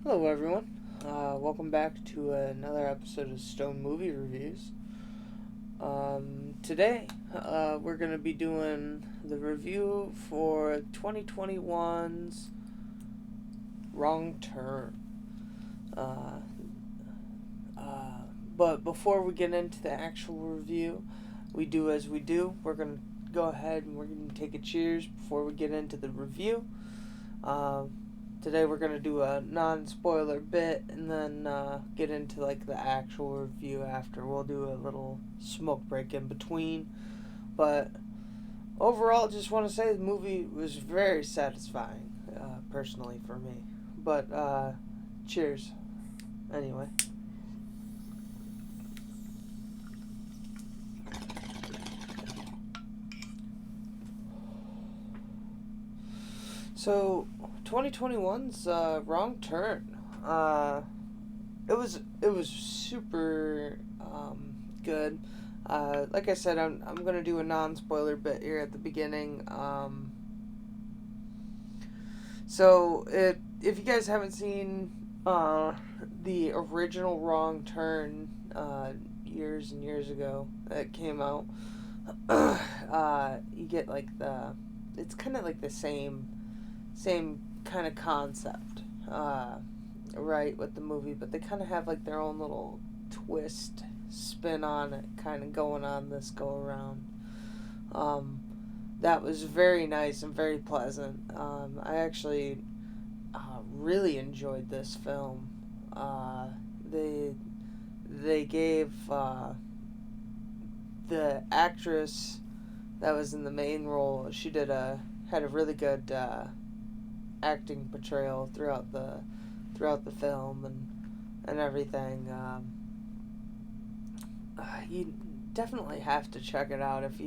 Hello, everyone. Welcome back to another episode of Stone Movie Reviews. Today, we're going to be doing the review for 2021's Wrong Turn. But before we get into the actual review, we do as we do. We're going to go ahead and we're going to take a cheers before we get into the review. Today we're going to do a non-spoiler bit and then get into the actual review after. We'll do a little smoke break in between. But overall, just want to say the movie was very satisfying, personally for me. But cheers. Anyway. So, 2021's Wrong Turn. It was super good. Like I said, I'm gonna do a non-spoiler bit here at the beginning. If you guys haven't seen the original Wrong Turn years and years ago that came out, you get it's kind of like the same kind of concept, right, with the movie, but they kind of have their own little twist spin on it, kind of going on this go around. That was very nice and very pleasant. I actually really enjoyed this film. They gave the actress that was in the main role, she had a really good acting portrayal throughout the film and everything. You definitely have to check it out if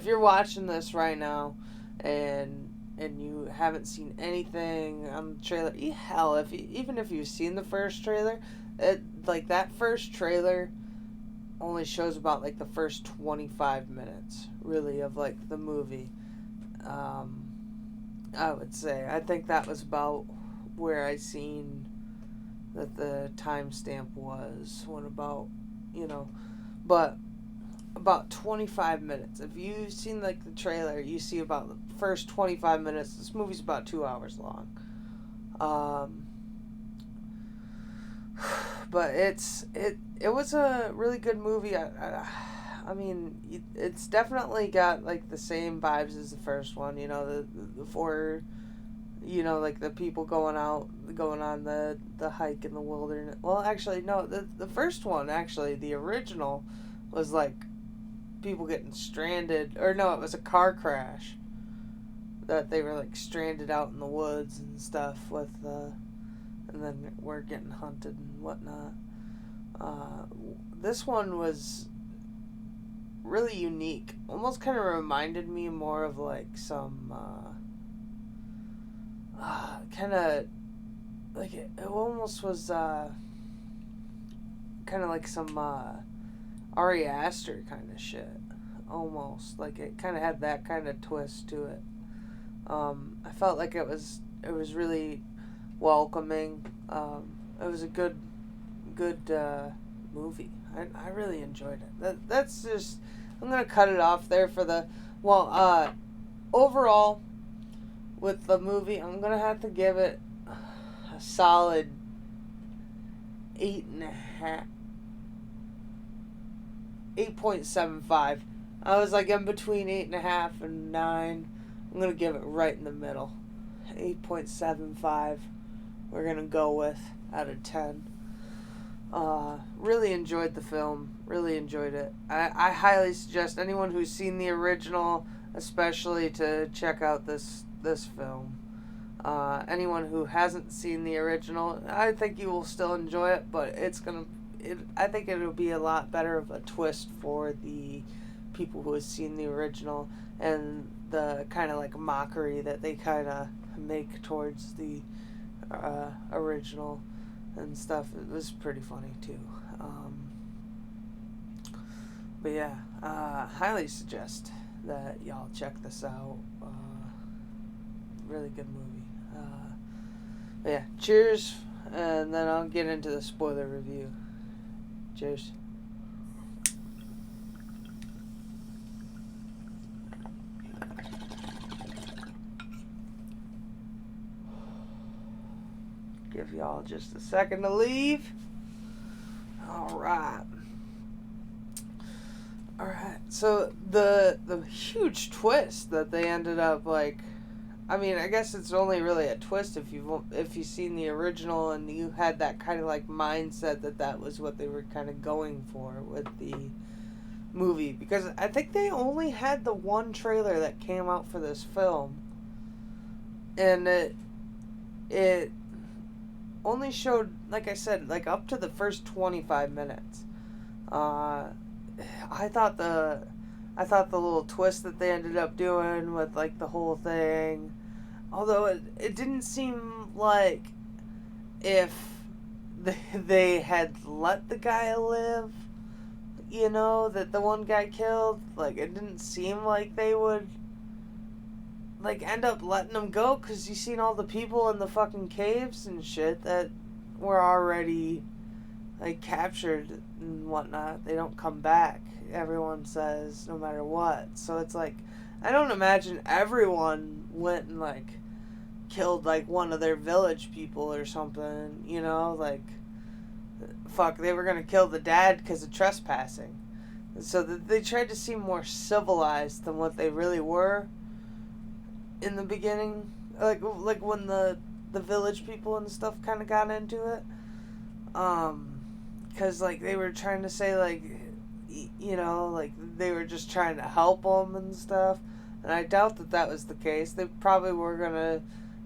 you're watching this right now and you haven't seen anything on the trailer. Hell, even if you've seen the first trailer, that first trailer only shows about the first 25 minutes really of the movie. I would say. I think that was about where I seen that the timestamp was but about 25 minutes. If you've seen the trailer, you see about the first 25 minutes. This movie's about 2 hours long. But it was a really good movie. I mean, it's definitely got the same vibes as the first one. The four, the people going on the hike in the wilderness. Well, actually, no. The first one, actually, the original, was people getting stranded, or no, it was a car crash. That they were stranded out in the woods and stuff with, and then we're getting hunted and whatnot. This one was really unique. Almost kind of reminded me more of some kind of it almost was kind of some Ari Aster kind of shit. Almost it kind of had that kind of twist to it. I felt like it was really welcoming. It was a good movie. I really enjoyed it. That's just, I'm gonna cut it off there for the overall with the movie. I'm gonna have to give it a solid 8.5, 8.75. I was in between 8.5 and 9. I'm gonna give it right in the middle. 8.75. We're gonna go with out of 10. Really enjoyed the film. Really enjoyed it. I highly suggest anyone who's seen the original, especially, to check out this film. Anyone who hasn't seen the original, I think you will still enjoy it, but I think it'll be a lot better of a twist for the people who have seen the original, and the kind of mockery that they kind of make towards the original and stuff. It was pretty funny too. But yeah, highly suggest that y'all check this out. Really good movie. But yeah, cheers and then I'll get into the spoiler review. Cheers. Give y'all just a second to leave. Alright. So the huge twist that they ended up like, I mean, I guess it's only really a twist if you've seen the original and you had that kind of like mindset that was what they were kind of going for with the movie, because I think they only had the one trailer that came out for this film, and it only showed, like I said, like up to the first 25 minutes. I thought the little twist that they ended up doing with like the whole thing, although it didn't seem like if they had let the guy live, that the one guy killed, like it didn't seem like they would like end up letting him go, because you seen all the people in the fucking caves and shit that were already like captured and whatnot. They don't come back, everyone says, no matter what. So it's like, I don't imagine everyone went and like killed like one of their village people or something, like fuck, they were gonna kill the dad because of trespassing. So they tried to seem more civilized than what they really were in the beginning, like when the village people and stuff kind of got into it, because like they were trying to say like, like they were just trying to help them and stuff, and I doubt that was the case. They probably were gonna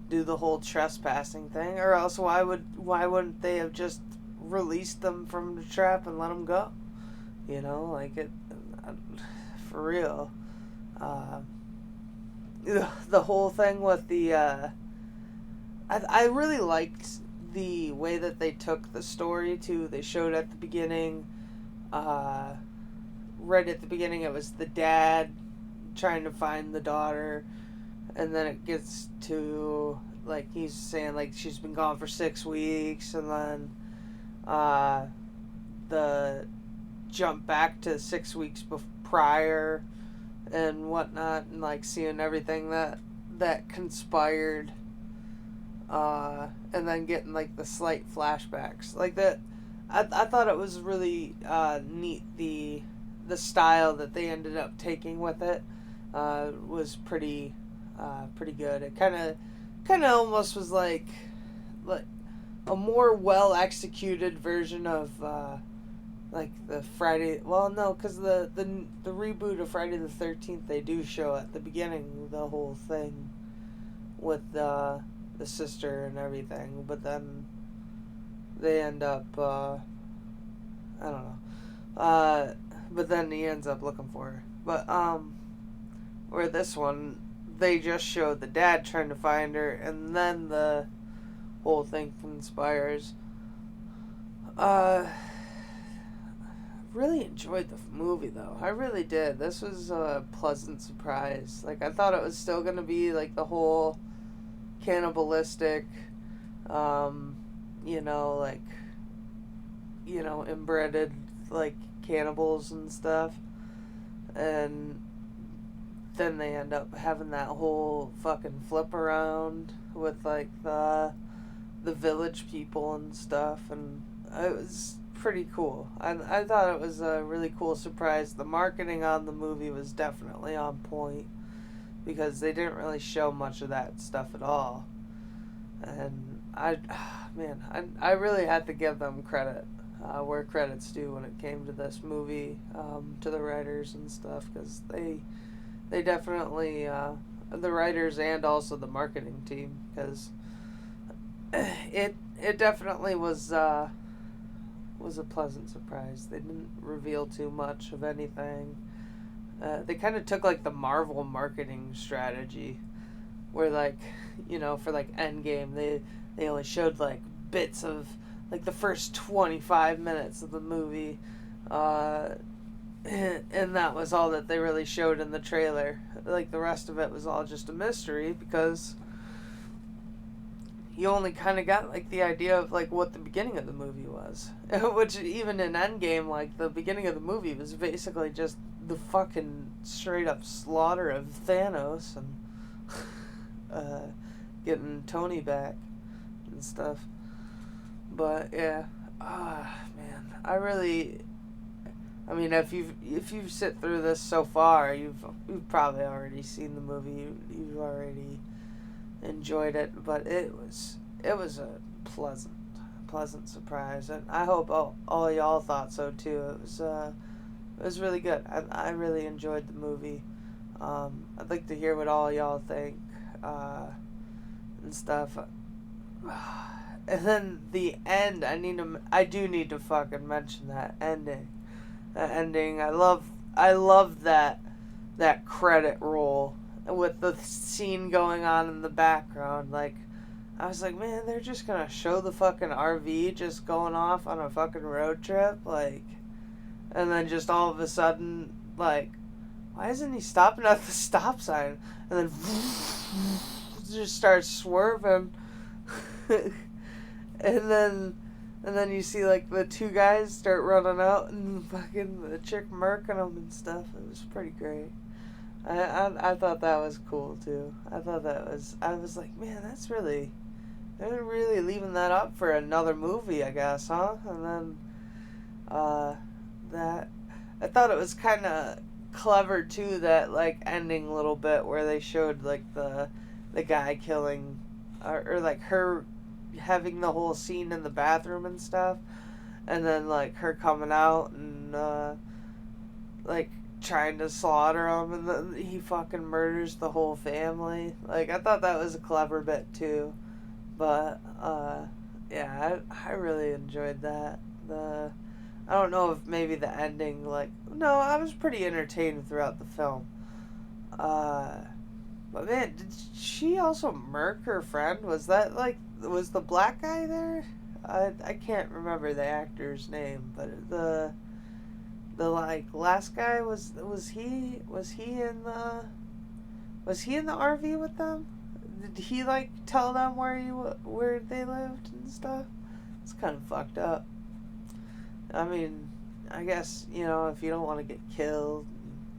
do the whole trespassing thing, or else why wouldn't they have just released them from the trap and let them go? Like it, for real. The whole thing with the I really liked the way that they took the story too. They showed at the beginning, right at the beginning, it was the dad trying to find the daughter, and then it gets to like he's saying like she's been gone for 6 weeks, and then the jump back to 6 weeks prior and whatnot, and like seeing everything that conspired, and then getting like the slight flashbacks like that. I thought it was really neat. The style that they ended up taking with it was pretty good. It kind of almost was like a more well executed version of like the Friday. Well, no, because the reboot of Friday the 13th, they do show at the beginning the whole thing with the sister and everything, but then they end up I don't know, but then he ends up looking for her. But where this one, they just showed the dad trying to find her, and then the whole thing conspires. Really enjoyed the movie though. I really did. This was a pleasant surprise. Like I thought it was still gonna be like the whole cannibalistic, inbred like cannibals and stuff, and then they end up having that whole fucking flip around with like the village people and stuff, and it was pretty cool. I thought it was a really cool surprise. The marketing on the movie was definitely on point, because they didn't really show much of that stuff at all, and I really had to give them credit where credit's due when it came to this movie, to the writers and stuff, because they definitely, the writers and also the marketing team, because it definitely was a pleasant surprise. They didn't reveal too much of anything. They kind of took like the Marvel marketing strategy, where like, for like Endgame, they only showed like bits of like the first 25 minutes of the movie, and that was all that they really showed in the trailer. Like the rest of it was all just a mystery, because you only kind of got like the idea of like what the beginning of the movie was, which even in Endgame, like the beginning of the movie was basically just the fucking straight up slaughter of Thanos and getting Tony back and stuff. But yeah, man, I mean, if you've sit through this so far, you've probably already seen the movie. You've already enjoyed it, but it was a pleasant surprise, and I hope all y'all thought so too. It was really good. I really enjoyed the movie. I'd like to hear what all y'all think and stuff. And then the end, I do need to fucking mention that ending. That ending, I love that credit roll with the scene going on in the background. Like, I was like, man, they're just gonna show the fucking RV just going off on a fucking road trip, like, and then just all of a sudden, like, why isn't he stopping at the stop sign? And then just starts swerving. and then you see like the two guys start running out and fucking the chick murking them and stuff. It was pretty great. I thought that was cool too. I was like, man, they're really leaving that up for another movie, I guess, huh? And then that I thought it was kind of clever too, that like ending a little bit where they showed like the guy killing or like her having the whole scene in the bathroom and stuff, and then like her coming out and like trying to slaughter him, and then he fucking murders the whole family. Like, I thought that was a clever bit too, but yeah, I really enjoyed that. I don't know if maybe the ending, like, no, I was pretty entertained throughout the film. But man, did she also murk her friend? Was the black guy there? I can't remember the actor's name, but the like last guy was he in the RV with them? Did he like tell them where they lived and stuff? It's kind of fucked up. I mean, I guess, you know, if you don't want to get killed,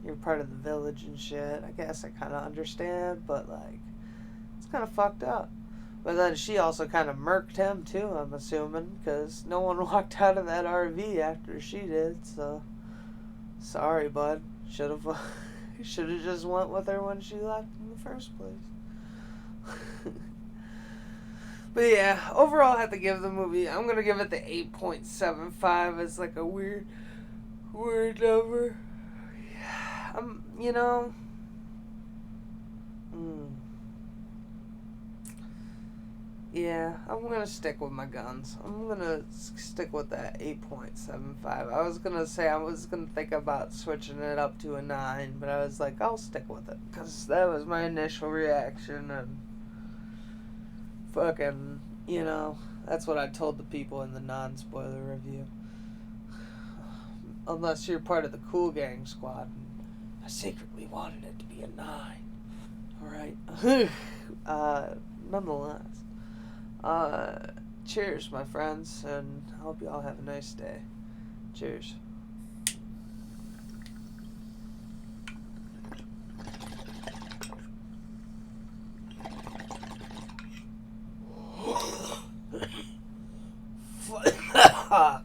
you're part of the village and shit, I guess I kind of understand, but like, it's kind of fucked up. But then she also kind of murked him too, I'm assuming, because no one walked out of that RV after she did, so sorry, bud. Should have just went with her when she left in the first place. But yeah, overall I have to give the movie, I'm going to give it the 8.75 as like a weird number. You know, yeah, I'm going to stick with my guns. I'm going to stick with that 8.75. I was going to think about switching it up to a 9, but I was like, I'll stick with it, because that was my initial reaction, and fucking, you know, that's what I told the people in the non-spoiler review. Unless you're part of the Cool Gang squad. I secretly wanted it to be a 9. Alright. Nonetheless. Cheers, my friends, and I hope you all have a nice day. Cheers. Fuck.